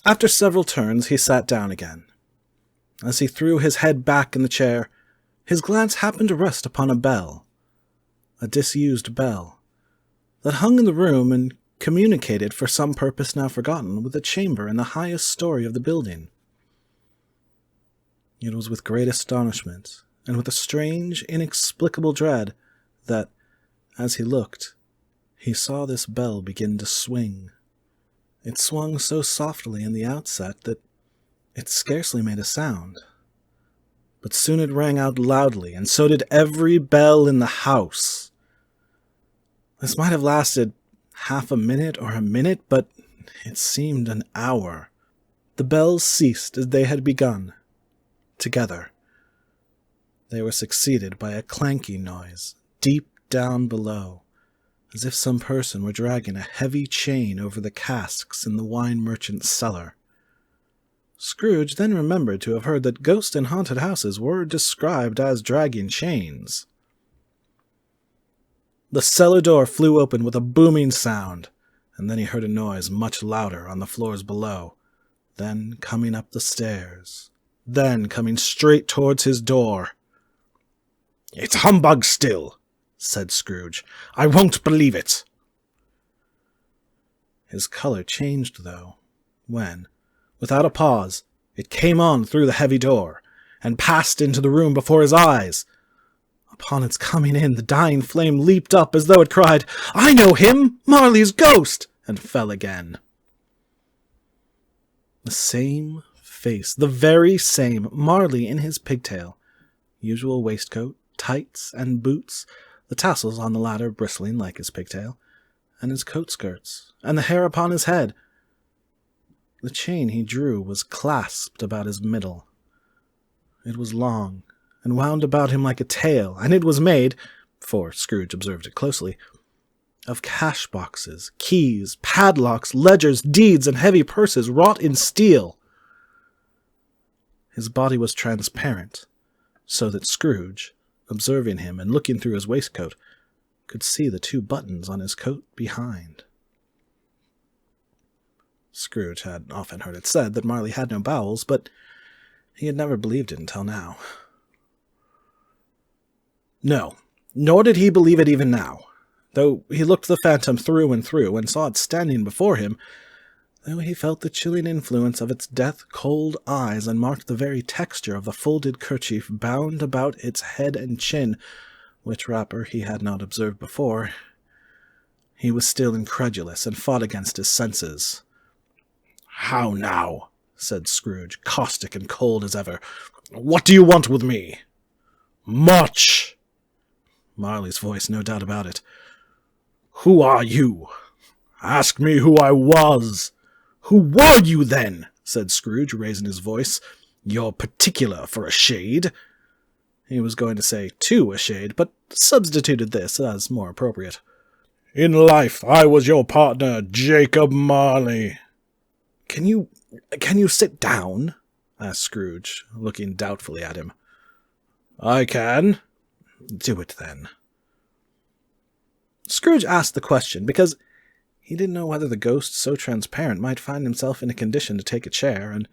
After several turns, he sat down again. As he threw his head back in the chair, his glance happened to rest upon a bell, a disused bell, that hung in the room and communicated for some purpose now forgotten with a chamber in the highest story of the building. It was with great astonishment, and with a strange, inexplicable dread, that, as he looked, he saw this bell begin to swing. It swung so softly in the outset that it scarcely made a sound. But soon it rang out loudly, and so did every bell in the house. This might have lasted half a minute or a minute, but it seemed an hour. The bells ceased as they had begun, together. They were succeeded by a clanking noise, deep down below, as if some person were dragging a heavy chain over the casks in the wine merchant's cellar. Scrooge then remembered to have heard that ghosts in haunted houses were described as dragging chains. The cellar door flew open with a booming sound, and then he heard a noise much louder on the floors below, then coming up the stairs, then coming straight towards his door. "It's humbug still," said Scrooge. "I won't believe it." His color changed, though, when, without a pause, it came on through the heavy door, and passed into the room before his eyes. Upon its coming in, the dying flame leaped up as though it cried, "I know him! Marley's ghost!" and fell again. The same face, the very same, Marley in his pigtail, usual waistcoat, tights, and boots, the tassels on the latter bristling like his pigtail, and his coat skirts, and the hair upon his head. The chain he drew was clasped about his middle. It was long, and wound about him like a tail, and it was made, for Scrooge observed it closely, of cash-boxes, keys, padlocks, ledgers, deeds, and heavy purses wrought in steel. His body was transparent, so that Scrooge, observing him and looking through his waistcoat, could see the 2 buttons on his coat behind. Scrooge had often heard it said that Marley had no bowels, but he had never believed it until now. No, nor did he believe it even now, though he looked the phantom through and through, and saw it standing before him, though he felt the chilling influence of its death-cold eyes, and marked the very texture of the folded kerchief bound about its head and chin, which wrapper he had not observed before. He was still incredulous, and fought against his senses. "How now?" said Scrooge, caustic and cold as ever. "What do you want with me?" "Much!" Marley's voice, no doubt about it. "Who are you?" "Ask me who I was." "Who were you, then?" said Scrooge, raising his voice. "You're particular for a shade." He was going to say to a shade, but substituted this as more appropriate. "In life, I was your partner, Jacob Marley." Can you sit down?" asked Scrooge, looking doubtfully at him. "I can." "Do it, then." Scrooge asked the question because he didn't know whether the ghost so transparent might find himself in a condition to take a chair, and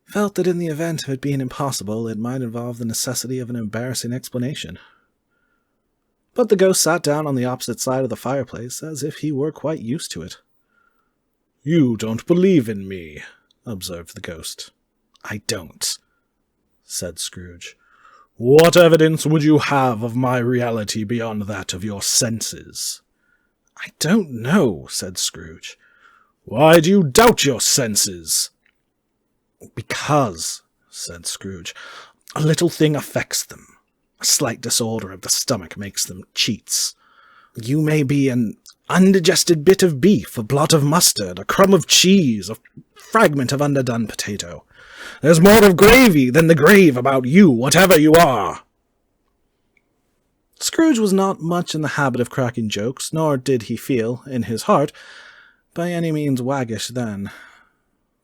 felt that in the event of it being impossible, it might involve the necessity of an embarrassing explanation. But the ghost sat down on the opposite side of the fireplace, as if he were quite used to it. "You don't believe in me," observed the ghost. "I don't," said Scrooge. "What evidence would you have of my reality beyond that of your senses?" "I don't know," said Scrooge. "Why do you doubt your senses?" "Because," said Scrooge, "a little thing affects them. A slight disorder of the stomach makes them cheats. You may be an undigested bit of beef, a blot of mustard, a crumb of cheese, a fragment of underdone potato. There's more of gravy than the grave about you, whatever you are." Scrooge was not much in the habit of cracking jokes, nor did he feel, in his heart, by any means waggish then.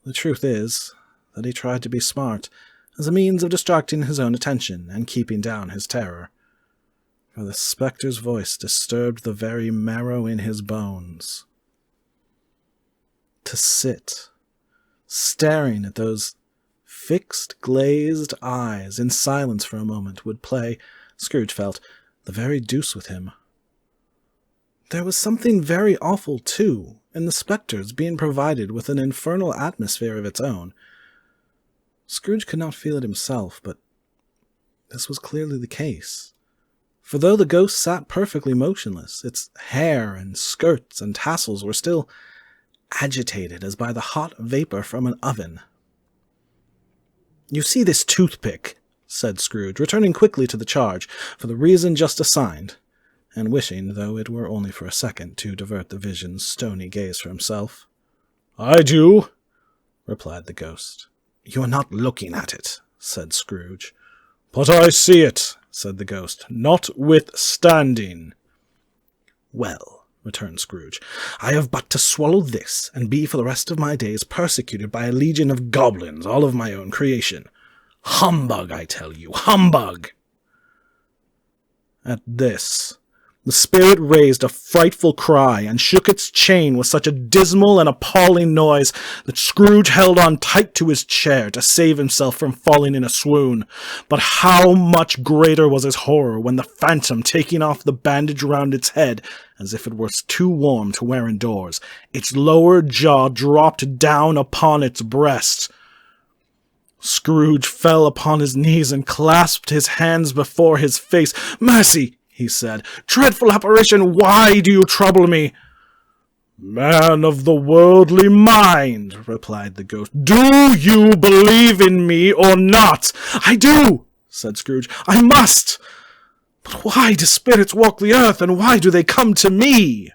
The truth is that he tried to be smart, as a means of distracting his own attention and keeping down his terror. For the spectre's voice disturbed the very marrow in his bones. To sit staring at those fixed, glazed eyes in silence for a moment would play, Scrooge felt, the very deuce with him. There was something very awful, too, in the spectre's being provided with an infernal atmosphere of its own. Scrooge could not feel it himself, but this was clearly the case. For though the ghost sat perfectly motionless, its hair and skirts and tassels were still agitated as by the hot vapor from an oven. "You see this toothpick," said Scrooge, returning quickly to the charge, for the reason just assigned, and wishing, though it were only for a second, to divert the vision's stony gaze from himself. "I do," replied the ghost. "You are not looking at it," said Scrooge. "But I see it," said the ghost, "notwithstanding." "Well," returned Scrooge, "I have but to swallow this, and be for the rest of my days persecuted by a legion of goblins, all of my own creation. Humbug, I tell you, humbug!" At this, the spirit raised a frightful cry, and shook its chain with such a dismal and appalling noise that Scrooge held on tight to his chair to save himself from falling in a swoon. But how much greater was his horror when the phantom, taking off the bandage round its head, as if it were too warm to wear indoors, its lower jaw dropped down upon its breast. Scrooge fell upon his knees and clasped his hands before his face. "Mercy!" he said. "Dreadful apparition, why do you trouble me?" "Man of the worldly mind," replied the ghost, "do you believe in me or not?" "I do," said Scrooge. "I must. But why do spirits walk the earth, and why do they come to me?"